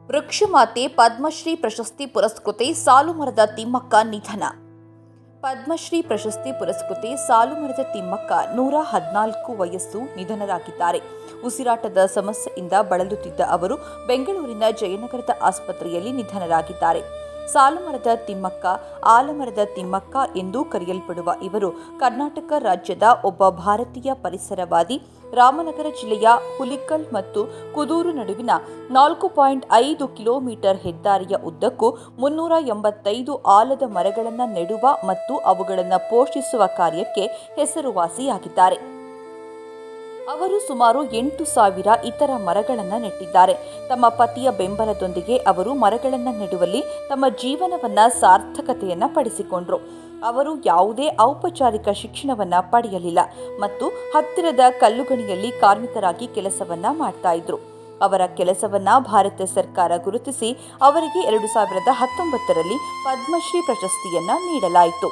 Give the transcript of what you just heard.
ವೃಕ್ಷಮಾತೆ ಪದ್ಮಶ್ರೀ ಪ್ರಶಸ್ತಿ ಪುರಸ್ಕೃತೆ ಸಾಲುಮರದ ತಿಮ್ಮಕ್ಕ ನಿಧನ. ಪದ್ಮಶ್ರೀ ಪ್ರಶಸ್ತಿ ಪುರಸ್ಕೃತೆ ಸಾಲುಮರದ ತಿಮ್ಮಕ್ಕ 114 ವಯಸ್ಸು ನಿಧನರಾಗಿದ್ದಾರೆ. ಉಸಿರಾಟದ ಸಮಸ್ಯೆಯಿಂದ ಬಳಲುತ್ತಿದ್ದ ಅವರು ಬೆಂಗಳೂರಿನ ಜಯನಗರದ ಆಸ್ಪತ್ರೆಯಲ್ಲಿ ನಿಧನರಾಗಿದ್ದಾರೆ. ಸಾಲುಮರದ ತಿಮ್ಮಕ್ಕ, ಆಲಮರದ ತಿಮ್ಮಕ್ಕ ಎಂದೂ ಕರೆಯಲ್ಪಡುವ ಇವರು ಕರ್ನಾಟಕ ರಾಜ್ಯದ ಒಬ್ಬ ಭಾರತೀಯ ಪರಿಸರವಾದಿ. ರಾಮನಗರ ಜಿಲ್ಲೆಯ ಹುಲಿಕಲ್ ಮತ್ತು ಕುದೂರು ನಡುವಿನ 4.5 ಕಿಲೋಮೀಟರ್ ಹೆದ್ದಾರಿಯ ಉದ್ದಕ್ಕೂ 385 ಆಲದ ಮರಗಳನ್ನು ನೆಡುವ ಮತ್ತು ಅವುಗಳನ್ನು ಪೋಷಿಸುವ ಕಾರ್ಯಕ್ಕೆ ಹೆಸರುವಾಸಿಯಾಗಿದ್ದಾರೆ. ಅವರು ಸುಮಾರು 8,000 ಇತರ ಮರಗಳನ್ನು ನೆಟ್ಟಿದ್ದಾರೆ. ತಮ್ಮ ಪತಿಯ ಬೆಂಬಲದೊಂದಿಗೆ ಅವರು ಮರಗಳನ್ನು ನೆಡುವಲ್ಲಿ ತಮ್ಮ ಜೀವನವನ್ನು ಸಾರ್ಥಕತೆಯನ್ನು ಪಡಿಸಿಕೊಂಡರು. ಅವರು ಯಾವುದೇ ಔಪಚಾರಿಕ ಶಿಕ್ಷಣವನ್ನು ಪಡೆಯಲಿಲ್ಲ ಮತ್ತು ಹತ್ತಿರದ ಕಲ್ಲುಗಣಿಯಲ್ಲಿ ಕಾರ್ಮಿಕರಾಗಿ ಕೆಲಸವನ್ನ ಮಾಡ್ತಾ ಇದ್ರು. ಅವರ ಕೆಲಸವನ್ನ ಭಾರತ ಸರ್ಕಾರ ಗುರುತಿಸಿ ಅವರಿಗೆ 2019ರಲ್ಲಿ ಪದ್ಮಶ್ರೀ ಪ್ರಶಸ್ತಿಯನ್ನ ನೀಡಲಾಯಿತು.